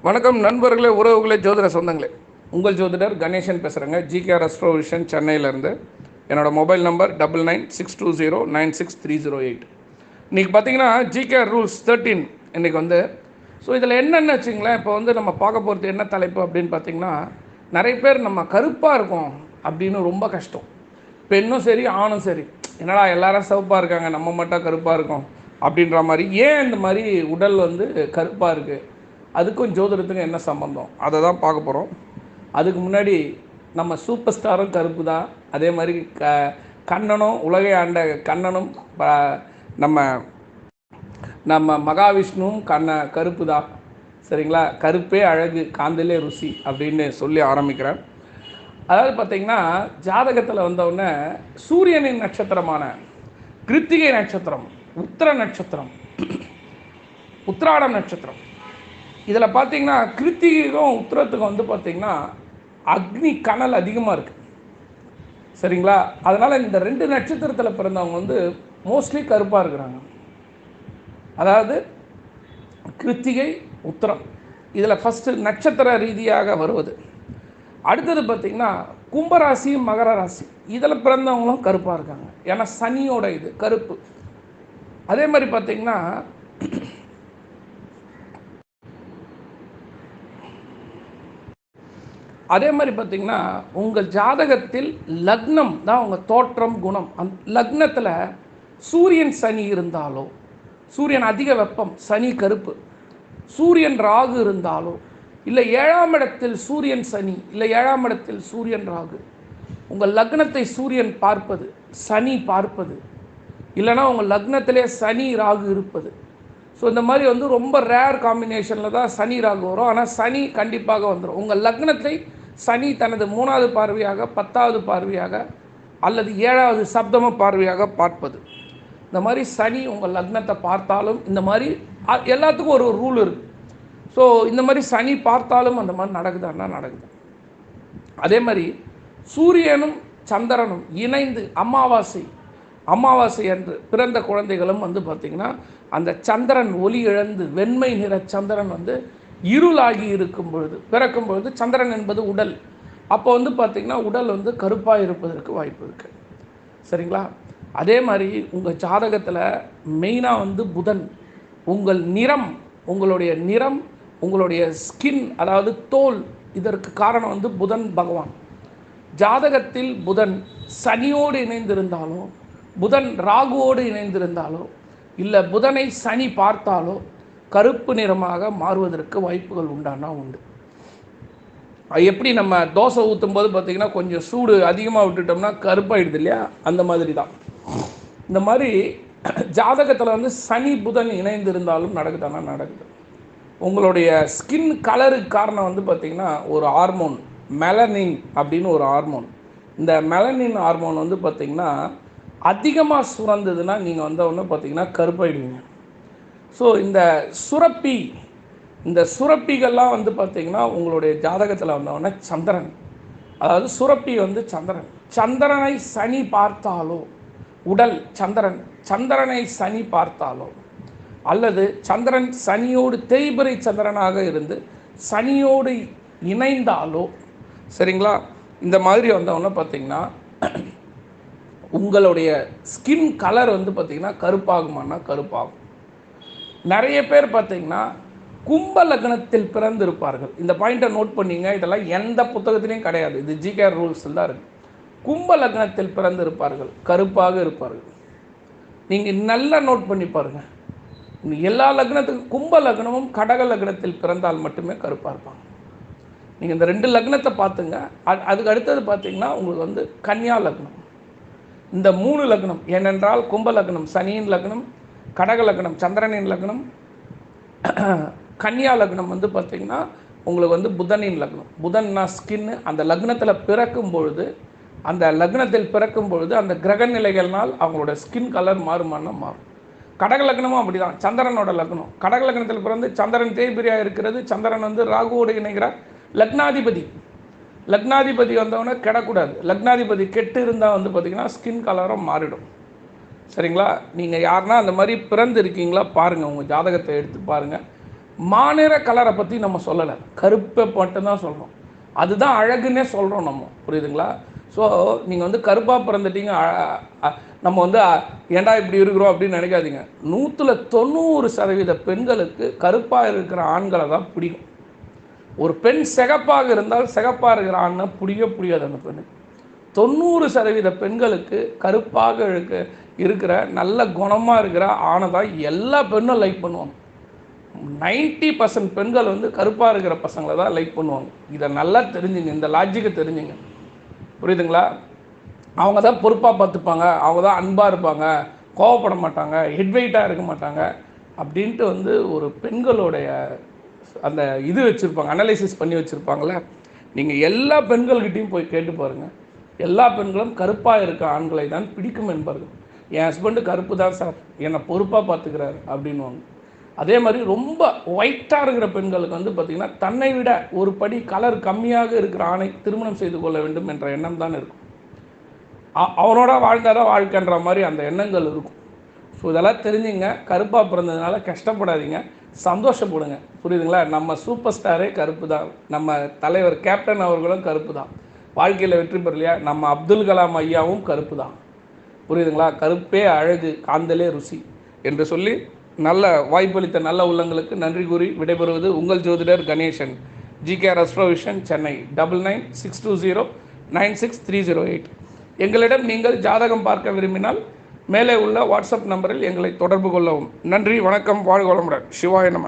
வணக்கம் நண்பர்களே, உறவுகளே, ஜோதிட சொந்தங்களே. உங்கள் ஜோதிடர் கணேசன் பேசுகிறேங்க. ஜிகேஆர் அஸ்ட்ரோவிஷன் சென்னையிலேருந்து. என்னோடய மொபைல் நம்பர் 9962096308. இன்றைக்கி பார்த்தீங்கன்னா ஜிகேஆர் ரூல்ஸ் 13 இன்றைக்கி ஸோ இதில் என்னென்னு வச்சிங்களேன், இப்போ நம்ம பார்க்க போகிறது என்ன தலைப்பு அப்படின்னு பார்த்தீங்கன்னா, நிறைய பேர் நம்ம கருப்பாக இருக்கோம் அப்படின்னு ரொம்ப கஷ்டம். பெண்ணும் சரி ஆணும் சரி, என்னடா எல்லாரும் சிவப்பாக இருக்காங்க, நம்ம மட்டும் கருப்பாக இருக்கோம் அப்படின்ற மாதிரி. ஏன் இந்த மாதிரி உடல் கருப்பாக இருக்குது, அதுக்கும் ஜோதிடத்துக்கும் என்ன சம்பந்தம், அதை தான் பார்க்க போகிறோம். அதுக்கு முன்னாடி நம்ம சூப்பர் ஸ்டாரும் கருப்பு தான். அதே மாதிரி கண்ணனும், உலகை ஆண்ட கண்ணனும் நம்ம நம்ம மகாவிஷ்ணுவும் கருப்பு தான். சரிங்களா? கருப்பே அழகு, காந்தலே ருசி அப்படின்னு சொல்லி ஆரம்பிக்கிறேன். அதாவது பார்த்திங்கன்னா, ஜாதகத்தில் வந்தவுடனே சூரியனின் நட்சத்திரமான கிருத்திகை நட்சத்திரம், உத்திர நட்சத்திரம், உத்திராடம் நட்சத்திரம், இதில் பார்த்திங்கன்னா கிருத்திகைக்கும் உத்திரத்துக்கும் பார்த்திங்கன்னா அக்னி கனல் அதிகமாக இருக்குது. சரிங்களா? அதனால் இந்த ரெண்டு நட்சத்திரத்தில் பிறந்தவங்க மோஸ்ட்லி கருப்பாக இருக்கிறாங்க. அதாவது கிருத்திகை, உத்திரம், இதில் ஃபஸ்ட்டு நட்சத்திர ரீதியாக வருவது. அடுத்தது பார்த்திங்கன்னா கும்பராசி, மகர ராசி, இதில் பிறந்தவங்களும் கருப்பாக இருக்காங்க. ஏன்னா சனியோட இது கருப்பு. அதே மாதிரி பார்த்திங்கன்னா உங்கள் ஜாதகத்தில் லக்னம் தான் உங்கள் தோற்றம், குணம். லக்னத்தில் சூரியன் சனி இருந்தாலோ, சூரியன் அதிக வெப்பம், சனி கருப்பு, சூரியன் ராகு இருந்தாலோ, இல்லை 7ஆம் இடத்தில் சூரியன் சனி, இல்லை 7ஆம் இடத்தில் சூரியன் ராகு, உங்கள் லக்னத்தை சூரியன் பார்ப்பது, சனி பார்ப்பது, இல்லைனா உங்கள் லக்னத்திலே சனி ராகு இருப்பது. ஸோ இந்த மாதிரி ரொம்ப ரேர் காம்பினேஷனில் தான் சனி ராகு வரும். ஆனால் சனி கண்டிப்பாக வந்துடும். உங்கள் லக்னத்தை சனி தனது 3வது பார்வையாக, 10வது பார்வையாக, அல்லது 7வது சப்தம பார்வையாக பார்ப்பது. இந்த மாதிரி சனி உங்கள் லக்னத்தை பார்த்தாலும், இந்த மாதிரி எல்லாத்துக்கும் ஒரு ரூல் இருக்குது. ஸோ இந்த மாதிரி சனி பார்த்தாலும் அந்த மாதிரி நடக்குதுன்னா நடக்குது. அதே மாதிரி சூரியனும் சந்திரனும் இணைந்து அமாவாசை அன்று பிறந்த குழந்தைகளும் பார்த்திங்கன்னா அந்த சந்திரன் ஒளி இழந்து வெண்மை நிற சந்திரன் இருளாகி இருக்கும் பொழுது, பிறக்கும் பொழுது, சந்திரன் என்பது உடல், அப்போ பார்த்திங்கன்னா உடல் கருப்பாக இருப்பதற்கு வாய்ப்பு இருக்குது. சரிங்களா? அதே மாதிரி உங்கள் ஜாதகத்தில் மெயினாக புதன், உங்கள் நிறம், உங்களுடைய நிறம், உங்களுடைய ஸ்கின், அதாவது தோல், இதற்கு காரணம் புதன் பகவான். ஜாதகத்தில் புதன் சனியோடு இணைந்திருந்தாலோ, புதன் ராகுவோடு இணைந்திருந்தாலோ, இல்லை புதனை சனி பார்த்தாலோ கருப்பு நிறமாக மாறுவதற்கு வாய்ப்புகள் உண்டானா உண்டு. எப்படி நம்ம தோசை ஊற்றும் போது பார்த்திங்கன்னா கொஞ்சம் சூடு அதிகமாக விட்டுட்டோம்னா கருப்பாயிடுது இல்லையா? அந்த மாதிரி தான். இந்த மாதிரி ஜாதகத்தில் சனி புதன் இணைந்து இருந்தாலும் நடக்குதானா நடக்குது. உங்களுடைய ஸ்கின் கலருக்கு காரணம் பார்த்திங்கன்னா ஒரு ஹார்மோன், மெலனின் அப்படின்னு ஒரு ஹார்மோன். இந்த மெலனின் ஹார்மோன் பார்த்திங்கன்னா அதிகமாக சுரந்ததுன்னா நீங்கள் ஒன்று பார்த்திங்கன்னா கருப்பாயிடுவீங்க. ஸோ இந்த சுரப்பிகள்லாம் பார்த்திங்கன்னா உங்களுடைய ஜாதகத்தில் வந்தவொடனே சந்திரன், அதாவது சுரப்பி சந்திரனை சனி பார்த்தாலோ, உடல் சந்திரனை சனி பார்த்தாலோ, அல்லது சந்திரன் சனியோடு தேய்பிறை சந்திரனாக இருந்து சனியோடு இணைந்தாலோ, சரிங்களா, இந்த மாதிரி வந்தவொடனே பார்த்திங்கன்னா உங்களுடைய ஸ்கின் கலர் பார்த்திங்கன்னா கருப்பாகுமானா கருப்பாகும். நிறைய பேர் பார்த்திங்கன்னா கும்ப லக்னத்தில் பிறந்திருப்பார்கள். இந்த பாயிண்ட்டை நோட் பண்ணிங்க. இதெல்லாம் எந்த புத்தகத்திலையும் கிடையாது, இது ஜிகேஆர் ரூல்ஸில் தான் இருக்குது. கும்ப லக்னத்தில் பிறந்திருப்பார்கள், கருப்பாக இருப்பார்கள். நீங்கள் நல்லா நோட் பண்ணி பாருங்கள். எல்லா லக்னத்துக்கும் கும்ப லக்னமும் கடக லக்னத்தில் பிறந்தால் மட்டுமே கருப்பாக இருப்பாங்க. நீங்கள் இந்த 2 லக்னத்தை பார்த்துங்க. அதுக்கு அடுத்தது பார்த்திங்கன்னா உங்களுக்கு கன்னியா லக்னம். இந்த 3 லக்னம், ஏனென்றால் கும்ப லக்னம் சனியின் லக்னம், கடக லக்னம் சந்திரனின் லக்னம், கன்னியா லக்னம் பார்த்திங்கன்னா உங்களுக்கு புதனின் லக்னம். புதன்னா ஸ்கின்னு. அந்த லக்னத்தில் பிறக்கும் பொழுது, அந்த கிரக நிலைகள்னால் அவங்களோட ஸ்கின் கலர் மாறுமானா மாறும். கடக லக்னமும் அப்படி தான், சந்திரனோட லக்னம். கடக லக்னத்தில் பிறந்து சந்திரன் தேய்பிரியாக இருக்கிறது. சந்திரன் ராகுவோடு இணைகிறார். லக்னாதிபதி வந்தவொடனே கெடக்கூடாது. லக்னாதிபதி கெட்டு இருந்தால் பார்த்திங்கன்னா ஸ்கின் கலரும் மாறிடும். சரிங்களா? நீங்கள் யாருன்னா அந்த மாதிரி பிறந்து இருக்கீங்களா பாருங்கள், உங்கள் ஜாதகத்தை எடுத்து பாருங்கள். மாநிற கலரை பற்றி நம்ம சொல்லலை, கருப்பை மட்டும்தான் சொல்கிறோம். அதுதான் அழகுன்னே சொல்கிறோம் நம்ம, புரியுதுங்களா? ஸோ நீங்கள் வந்து கருப்பாக பிறந்துட்டீங்க, நம்ம வந்து ஏண்டா இப்படி இருக்கிறோம் அப்படின்னு நினைக்காதீங்க. 190% பெண்களுக்கு கருப்பாக இருக்கிற ஆண்களை தான் பிடிக்கும். ஒரு பெண் சிகப்பாக இருந்தால் சிகப்பாக இருக்கிற ஆண்னை பிடிக்காது அந்த பெண்ணுக்கு. 90% பெண்களுக்கு கருப்பாக இருக்கிற நல்ல குணமாக இருக்கிற ஆணை தான் எல்லா பெண்ணும் லைக் பண்ணுவாங்க. 90% பெண்கள் வந்து கருப்பாக இருக்கிற பசங்களை தான் லைக் பண்ணுவாங்க. இதை நல்லா தெரிஞ்சுங்க, இந்த லாஜிக்கை தெரிஞ்சுங்க, புரியுதுங்களா? அவங்க தான் பொறுப்பாக பார்த்துப்பாங்க, அவங்க தான் அன்பாக இருப்பாங்க, கோவப்பட மாட்டாங்க, ஹெட்வெயிட்டாக இருக்க மாட்டாங்க அப்படின்ட்டு வந்து ஒரு பெண்களுடைய அந்த இது வச்சுருப்பாங்க, அனலைசிஸ் பண்ணி வச்சுருப்பாங்களே. நீங்கள் எல்லா பெண்கள்கிட்டையும் போய் கேட்டு பாருங்கள், எல்லா பெண்களும் கருப்பாக இருக்க ஆண்களை தான் பிடிக்கும் என்பார்கள். என் ஹஸ்பண்டு கருப்பு தான் சார், என்னை பொறுப்பாக பார்த்துக்கிறாரு அப்படின்வாங்க. அதே மாதிரி ரொம்ப ஒயிட்டாக இருக்கிற பெண்களுக்கு வந்து பார்த்திங்கன்னா தன்னை விட ஒரு படி கலர் கம்மியாக இருக்கிற ஆணை திருமணம் செய்து கொள்ள வேண்டும் என்ற எண்ணம் தான் இருக்கும். அவனோட வாழ்ந்தாதான் வாழ்க்கைன்ற மாதிரி அந்த எண்ணங்கள் இருக்கும். ஸோ இதெல்லாம் தெரிஞ்சுங்க. கருப்பாக பிறந்ததுனால கஷ்டப்படாதீங்க, சந்தோஷப்படுங்க, புரியுதுங்களா? நம்ம சூப்பர் ஸ்டாரே கருப்பு தான், நம்ம தலைவர் கேப்டன் அவர்களும் கருப்பு தான், வாழ்க்கையில் வெற்றி பெறலையா? நம்ம அப்துல் கலாம் ஐயாவும் கருப்பு தான், புரியுதுங்களா? கருப்பே அழகு, காந்தலே ருசி என்று சொல்லி நல்ல வாய்ப்பளித்த நல்ல உள்ளங்களுக்கு நன்றி கூறி விடைபெறுவது உங்கள் ஜோதிடர் கணேசன். GK Astrovision, Chennai. 9962096308. எங்களிடம் நீங்கள் ஜாதகம் பார்க்க விரும்பினால் மேலே உள்ள வாட்ஸ்அப் நம்பரில் எங்களை தொடர்பு கொள்ளவும். நன்றி, வணக்கம், வாழ்க வளமுடன். சிவாய நம.